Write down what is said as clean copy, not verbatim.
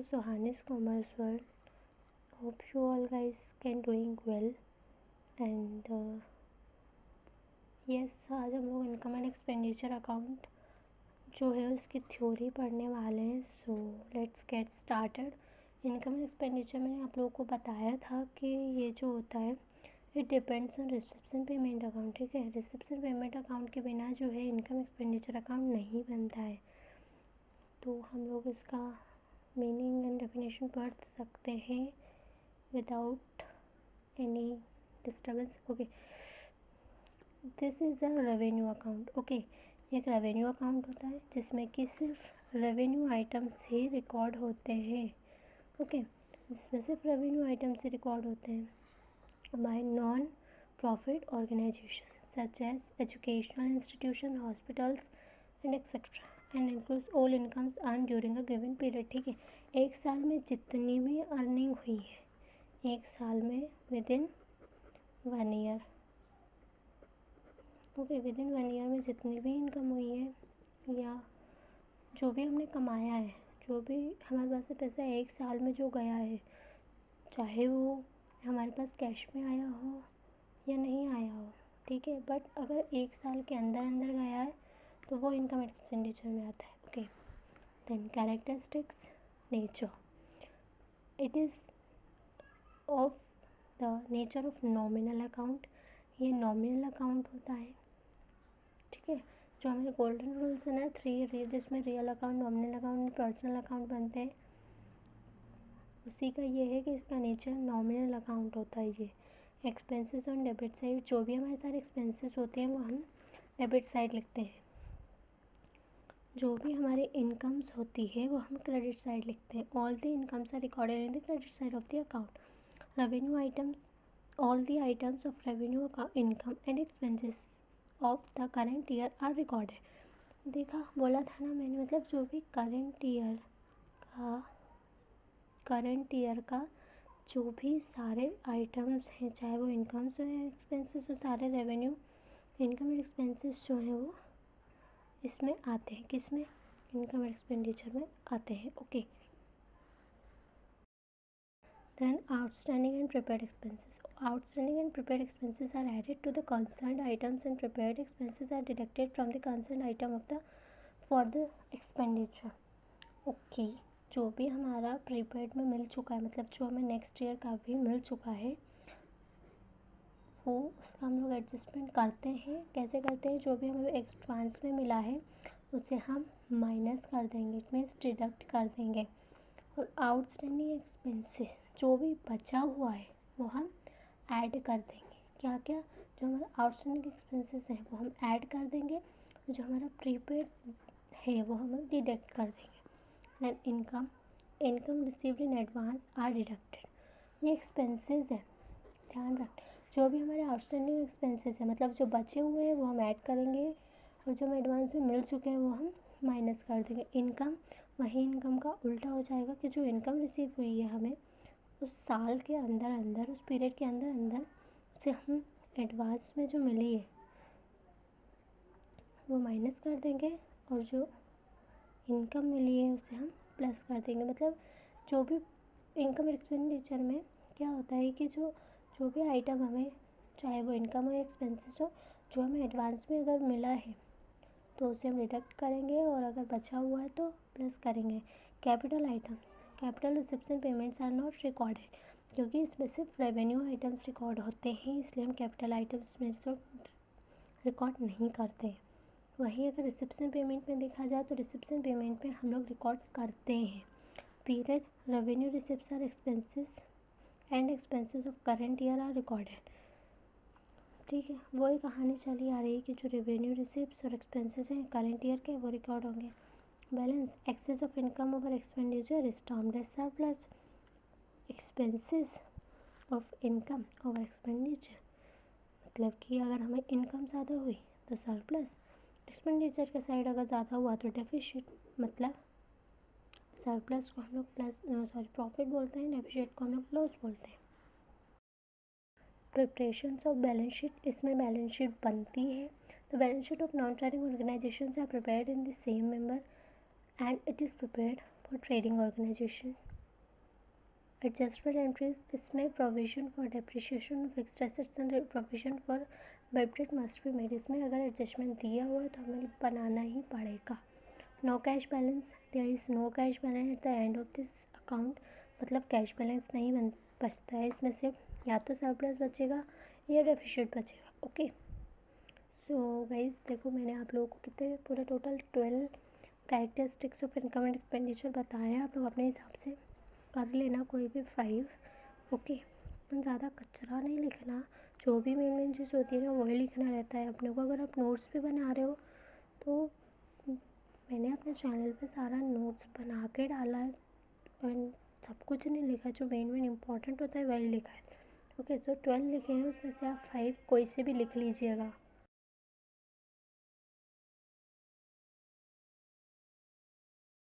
Suhani's Commerce World. Hope you all guys can doing well. And yes, आज हम लोग income and expenditure account जो है उसकी थ्योरी पढ़ने वाले हैं. So let's get started. Income and expenditure मैंने आप लोगों को बताया था कि ये जो होता है it depends on reception payment account. ठीक है, रिसेप्शन पेमेंट अकाउंट के बिना जो है इनकम एक्सपेंडिचर अकाउंट नहीं बनता है. तो हम लोग इसका मीनिंग एंड डेफिनेशन पढ़ सकते हैं without any disturbance. Okay, this is a revenue account. Okay, एक रेवेन्यू अकाउंट होता है जिसमें कि सिर्फ रेवेन्यू आइटम्स ही रिकॉर्ड होते हैं. ओके, जिसमें सिर्फ रेवेन्यू आइटम्स ही रिकॉर्ड होते हैं by non profit organisation such as educational institution, hospitals and et cetera, and includes all incomes earn during a given period. ठीक है, एक साल में जितनी भी अर्निंग हुई है, एक साल में with in 1 year. Okay, with in 1 year में जितनी भी इनकम हुई है या जो भी हमने कमाया है, जो भी हमारे पास से पैसा एक साल में जो गया है, चाहे वो हमारे पास कैश में आया हो या नहीं आया हो. ठीक है, बट अगर एक साल के अंदर अंदर गया है तो वो इनकम एक्सपेंडिचर में आता है. Okay, then characteristics. Nature. It is of the nature of nominal account. ये नॉमिनल अकाउंट होता है. ठीक है, जो हमारे गोल्डन रूल्स है ना 3 जिसमें real account, nominal account, personal account बनते हैं, उसी का ये है कि इसका नेचर नॉमिनल अकाउंट होता है. ये एक्सपेंसेस ऑन डेबिट साइड, जो भी हमारे सारे एक्सपेंसेस होते हैं वो हम डेबिट साइड लिखते हैं. जो भी हमारे इनकम्स होती है वो हम क्रेडिट साइड लिखते हैं. All the incomes are recorded in the credit side of the account. Revenue items, all the items of revenue income and expenses of the current year are recorded. देखा, बोला था ना मैंने, मतलब जो भी करेंट ईयर का जो भी सारे आइटम्स हैं, चाहे वो इनकम्स हो या एक्सपेंसेस हो, सारे रेवेन्यू इनकम एंड एक्सपेंसेस जो हैं वो इसमें आते हैं. किस में? इनकम एक्सपेंडिचर में आते हैं. Okay, then outstanding and prepared expenses. Outstanding and prepared expenses are added to the concerned items and prepared expenses are deducted from the concerned item of the for the expenditure. Okay, जो भी हमारा prepaid में मिल चुका है, मतलब जो हमें next year का भी मिल चुका है, वो उसका हम लोग एडजस्टमेंट करते हैं. कैसे करते हैं? जो भी हमें एडवांस में मिला है उसे हम माइनस कर देंगे, इट मीन्स डिडक्ट कर देंगे. और आउटस्टैंडिंग एक्सपेंसेस जो भी बचा हुआ है वो हम ऐड कर देंगे. क्या क्या? जो हमारा आउटस्टैंडिंग एक्सपेंसेस हैं वो हम ऐड कर देंगे, जो हमारा प्रीपेड है वो हम डिडक्ट कर देंगे. Then income received in advance are deducted. ये एक्सपेंसेस है, ध्यान रख. जो भी हमारे आउटस्टैंडिंग एक्सपेंसेस है, मतलब जो बचे हुए हैं वो हम ऐड करेंगे, और जो हमें एडवांस में मिल चुके हैं वो हम माइनस कर देंगे. इनकम, वही इनकम का उल्टा हो जाएगा कि जो इनकम रिसीव हुई है हमें उस साल के अंदर अंदर, उस पीरियड के अंदर अंदर, उसे हम एडवांस में जो मिली है वो माइनस कर देंगे, और जो इनकम मिली है उसे हम प्लस कर देंगे. मतलब जो भी इनकम एक्सपेंडिचर में क्या होता है कि जो भी आइटम हमें, चाहे वो इनकम हो या एक्सपेंसेस हो, जो हमें एडवांस में अगर मिला है तो उसे हम डिडक्ट करेंगे, और अगर बचा हुआ है तो प्लस करेंगे. Capital item, capital reception payments are not recorded, क्योंकि इसमें सिर्फ रेवेन्यू आइटम्स रिकॉर्ड होते हैं, इसलिए हम कैपिटल आइटम्स में तो रिकॉर्ड नहीं करते. वहीं अगर रिसेप्शन पेमेंट में देखा जाए तो रिसेप्शन पेमेंट में हम लोग रिकॉर्ड करते हैं. Period revenue receipts are expenses and expenses of current year are recorded. ठीक है, वही कहानी चली आ रही है कि जो रेवेन्यू रिसिप्ट्स और एक्सपेंसेस हैं करेंट ईयर के वो रिकॉर्ड होंगे. Balance, excess of income over expenditure is termed as surplus. Expenses of income over expenditure, मतलब कि अगर हमें इनकम ज़्यादा हुई तो सरप्लस, एक्सपेंडिचर का साइड अगर ज़्यादा हुआ तो डेफिसिट. मतलब सरप्लस को हम लोग प्रॉफिट बोलते हैं, डेफिसिट को हम लोग लॉस बोलते हैं. प्रिपरेशंस ऑफ बैलेंस शीट, इसमें बैलेंस शीट बनती है. तो balance sheet of non trading organisations are prepared in the same member and it is prepared for trading organisation. Adjustment entries, इसमें provision for depreciation fixed assets and provision for bad debt must be made. इसमें अगर adjustment दिया हुआ है तो हमें बनाना ही पड़ेगा। No cash balance, there is no cash balance at the end of this account, मतलब कैश बैलेंस नहीं बचता है इसमें, सिर्फ या तो सरप्लस बचेगा या डेफिशिएंट बचेगा। ओके, सो गाइज देखो मैंने आप लोगों को कितने पूरा total 12 characteristics of income and expenditure बताए हैं। आप लोग अपने हिसाब से कर लेना कोई भी 5। ओके, ज़्यादा कचरा नहीं लिखना, जो भी मेन चीज़ होती है ना वही लिखना रहता है अपने को। अगर आप नोट्स भी बना रहे हो तो मैंने अपने चैनल पे सारा नोट्स बना के डाला है और सब कुछ नहीं लिखा, जो मेन इम्पॉर्टेंट होता है वही लिखा है। ओके, तो 12 लिखे हैं, उसमें से आप 5 कोई से भी लिख लीजिएगा।